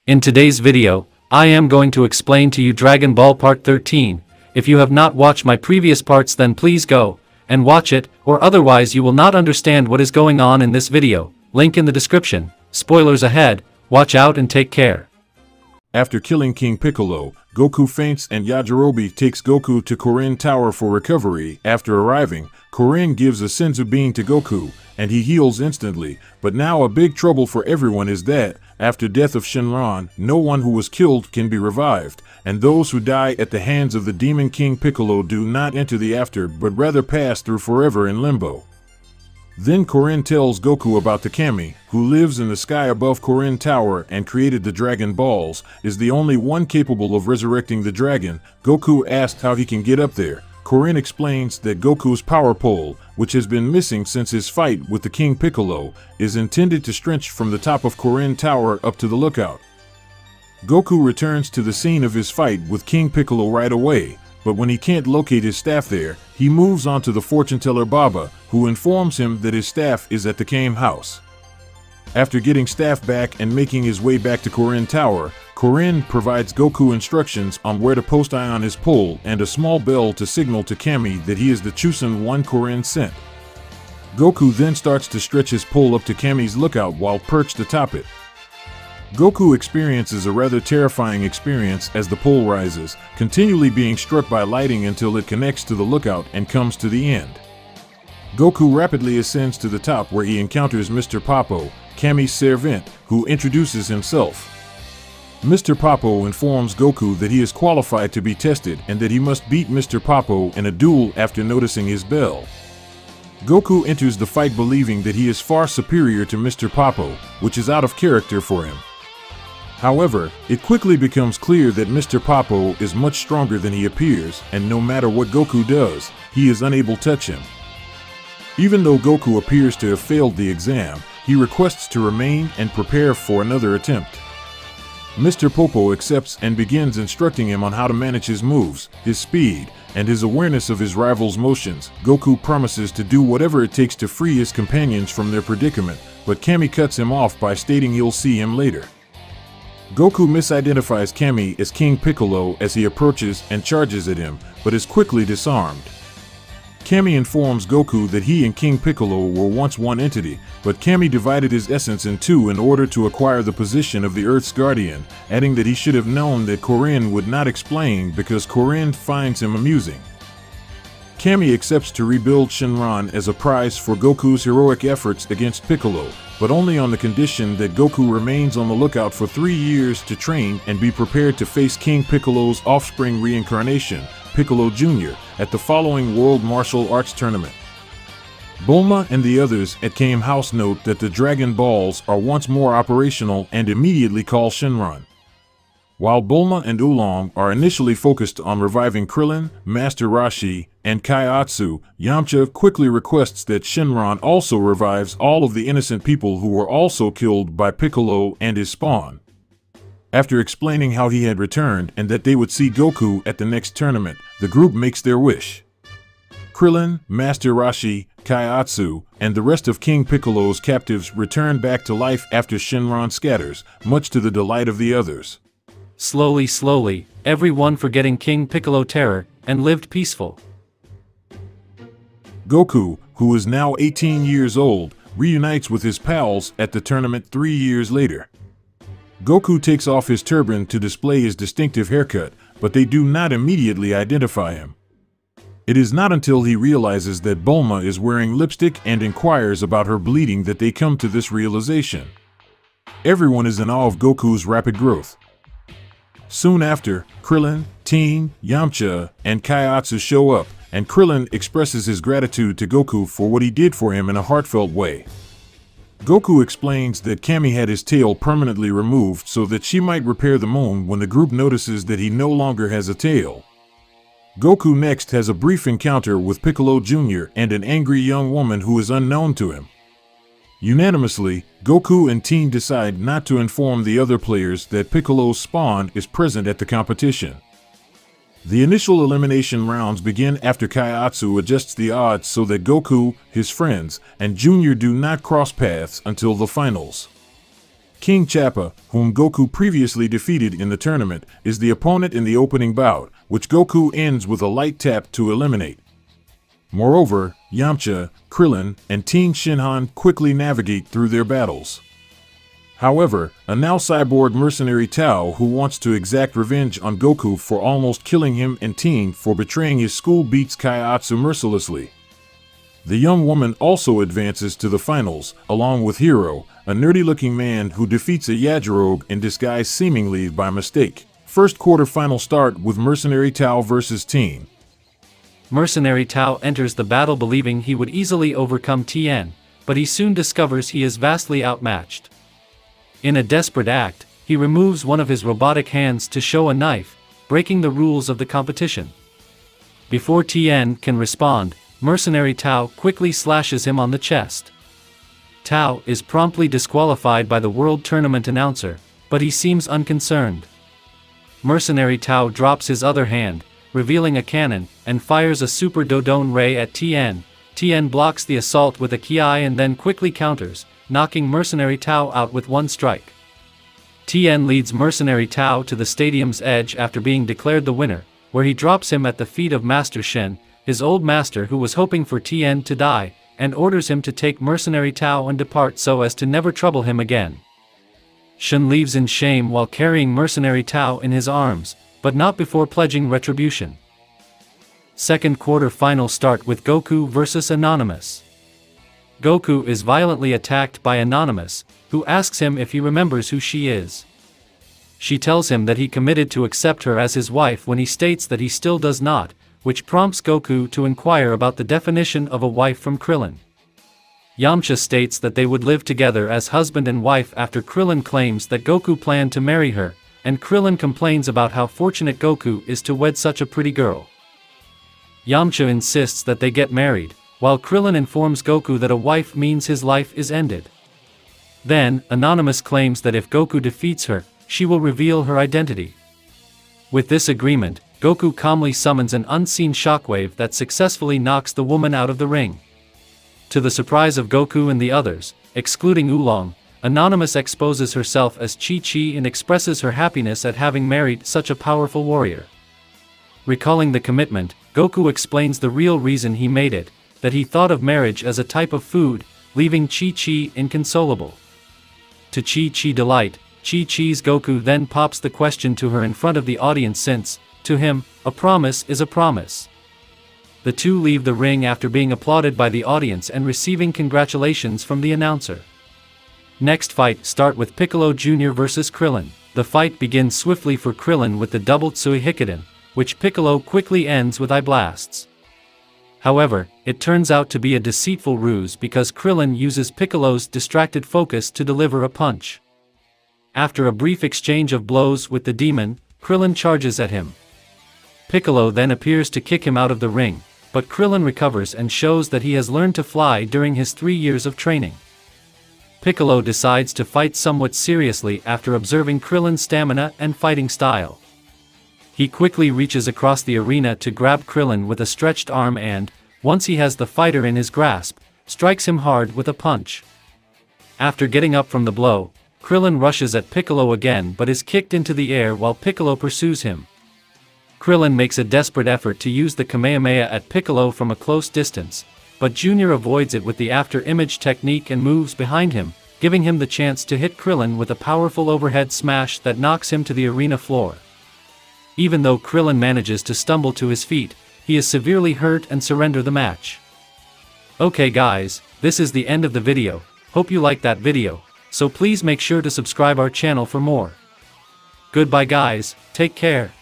In today's video, I am going to explain to you Dragon Ball Part 13. If you have not watched my previous parts, then please go and watch it, or otherwise you will not understand what is going on in this video. Link in the description. Spoilers ahead. Watch out and take care. After killing King Piccolo, Goku faints and Yajirobe takes Goku to Korin Tower for recovery. After arriving, Korin gives a senzu bean to Goku, and he heals instantly. But now a big trouble for everyone is that, after death of Shenron, no one who was killed can be revived, and those who die at the hands of the Demon King Piccolo do not enter the after, but rather pass through forever in limbo. Then Korin tells Goku about the Kami, who lives in the sky above Korin Tower and created the Dragon Balls, is the only one capable of resurrecting the dragon. Goku asks how he can get up there. Korin explains that Goku's power pole, which has been missing since his fight with the King Piccolo, is intended to stretch from the top of Korin Tower up to the lookout. Goku returns to the scene of his fight with King Piccolo right away, but when he can't locate his staff there, he moves on to the fortune teller Baba, who informs him that his staff is at the Kame house. After getting staff back and making his way back to Korin Tower, Korin provides Goku instructions on where to post eye on his pole and a small bell to signal to Kami that he is the chosen one Korin sent. Goku then starts to stretch his pole up to Kami's lookout while perched atop it. Goku experiences a rather terrifying experience as the pole rises, continually being struck by lightning until it connects to the lookout and comes to the end. Goku rapidly ascends to the top where he encounters Mr. Papo, Kami's servant, who introduces himself. Mr. Papo informs Goku that he is qualified to be tested and that he must beat Mr. Papo in a duel after noticing his bell. Goku enters the fight believing that he is far superior to Mr. Papo, which is out of character for him. However, it quickly becomes clear that Mr. Papo is much stronger than he appears, and no matter what Goku does, he is unable to touch him. Even though Goku appears to have failed the exam, he requests to remain and prepare for another attempt. Mr. Popo accepts and begins instructing him on how to manage his moves, his speed, and his awareness of his rival's motions. Goku promises to do whatever it takes to free his companions from their predicament, but Kami cuts him off by stating he'll see him later. Goku misidentifies Kami as King Piccolo as he approaches and charges at him, but is quickly disarmed. Kami informs Goku that he and King Piccolo were once one entity, but Kami divided his essence in two in order to acquire the position of the Earth's guardian, adding that he should have known that Korin would not explain because Korin finds him amusing. Kami accepts to rebuild Shenron as a prize for Goku's heroic efforts against Piccolo, but only on the condition that Goku remains on the lookout for 3 years to train and be prepared to face King Piccolo's offspring reincarnation, Piccolo Jr., at the following World Martial Arts Tournament. Bulma and the others at Kame House note that the Dragon Balls are once more operational and immediately call Shenron. While Bulma and Oolong are initially focused on reviving Krillin, Master Roshi, and Kaiatsu, Yamcha quickly requests that Shenron also revives all of the innocent people who were also killed by Piccolo and his spawn. After explaining how he had returned and that they would see Goku at the next tournament, the group makes their wish. Krillin, Master Roshi, Kaiatsu, and the rest of King Piccolo's captives return back to life after Shenron scatters, much to the delight of the others. Slowly, everyone forgetting King Piccolo terror, and lived peaceful. Goku, who is now 18 years old, reunites with his pals at the tournament 3 years later. Goku takes off his turban to display his distinctive haircut, but they do not immediately identify him. It is not until he realizes that Bulma is wearing lipstick and inquires about her bleeding that they come to this realization. Everyone is in awe of Goku's rapid growth. Soon after, Krillin, Teen, Yamcha, and Kaiatsu show up, and Krillin expresses his gratitude to Goku for what he did for him in a heartfelt way. Goku explains that Kami had his tail permanently removed so that she might repair the moon when the group notices that he no longer has a tail. Goku next has a brief encounter with Piccolo Jr. and an angry young woman who is unknown to him. Unanimously, Goku and Teen decide not to inform the other players that Piccolo's spawn is present at the competition. The initial elimination rounds begin after Kaiatsu adjusts the odds so that Goku, his friends, and Junior do not cross paths until the finals. King Chappa, whom Goku previously defeated in the tournament, is the opponent in the opening bout, which Goku ends with a light tap to eliminate. Moreover, Yamcha, Krillin, and Team Shinhan quickly navigate through their battles. However, a now cyborg mercenary Tao who wants to exact revenge on Goku for almost killing him and Teen for betraying his school beats Kaiatsu mercilessly. The young woman also advances to the finals, along with Hiro, a nerdy-looking man who defeats a Yajirobe in disguise seemingly by mistake. First quarter-final start with Mercenary Tao versus Teen. Mercenary Tao enters the battle believing he would easily overcome Tien, but he soon discovers he is vastly outmatched. In a desperate act, he removes one of his robotic hands to show a knife, breaking the rules of the competition. Before Tien can respond, Mercenary Tao quickly slashes him on the chest. Tao is promptly disqualified by the World Tournament announcer, but he seems unconcerned. Mercenary Tao drops his other hand, revealing a cannon, and fires a Super Dodone Ray at Tien. Tien blocks the assault with a Ki and then quickly counters, knocking Mercenary Tao out with one strike. Tien leads Mercenary Tao to the stadium's edge after being declared the winner, where he drops him at the feet of Master Shen, his old master who was hoping for Tien to die, and orders him to take Mercenary Tao and depart so as to never trouble him again. Shen leaves in shame while carrying Mercenary Tao in his arms, but not before pledging retribution. Second quarter final start with Goku versus Anonymous. Goku is violently attacked by Anonymous, who asks him if he remembers who she is. She tells him that he committed to accept her as his wife when he states that he still does not, which prompts Goku to inquire about the definition of a wife from Krillin. Yamcha states that they would live together as husband and wife after Krillin claims that Goku planned to marry her, and Krillin complains about how fortunate Goku is to wed such a pretty girl. Yamcha insists that they get married, while Krillin informs Goku that a wife means his life is ended. Then, Anonymous claims that if Goku defeats her, she will reveal her identity. With this agreement, Goku calmly summons an unseen shockwave that successfully knocks the woman out of the ring. To the surprise of Goku and the others, excluding Oolong, Anonymous exposes herself as Chi-Chi and expresses her happiness at having married such a powerful warrior. Recalling the commitment, Goku explains the real reason he made it, that he thought of marriage as a type of food, leaving Chi-Chi inconsolable. To Chi-Chi's delight, Chi-Chi's Goku then pops the question to her in front of the audience since, to him, a promise is a promise. The two leave the ring after being applauded by the audience and receiving congratulations from the announcer. Next fight start with Piccolo Jr. versus Krillin. The fight begins swiftly for Krillin with the double Tsui Hikiden, which Piccolo quickly ends with eye blasts. However, it turns out to be a deceitful ruse because Krillin uses Piccolo's distracted focus to deliver a punch. After a brief exchange of blows with the demon, Krillin charges at him. Piccolo then appears to kick him out of the ring, but Krillin recovers and shows that he has learned to fly during his 3 years of training. Piccolo decides to fight somewhat seriously after observing Krillin's stamina and fighting style. He quickly reaches across the arena to grab Krillin with a stretched arm and, once he has the fighter in his grasp, strikes him hard with a punch. After getting up from the blow, Krillin rushes at Piccolo again but is kicked into the air while Piccolo pursues him. Krillin makes a desperate effort to use the Kamehameha at Piccolo from a close distance, but Junior avoids it with the after-image technique and moves behind him, giving him the chance to hit Krillin with a powerful overhead smash that knocks him to the arena floor. Even though Krillin manages to stumble to his feet, he is severely hurt and surrender the match. Okay guys, this is the end of the video. Hope you liked that video, so please make sure to subscribe our channel for more. Goodbye guys, take care.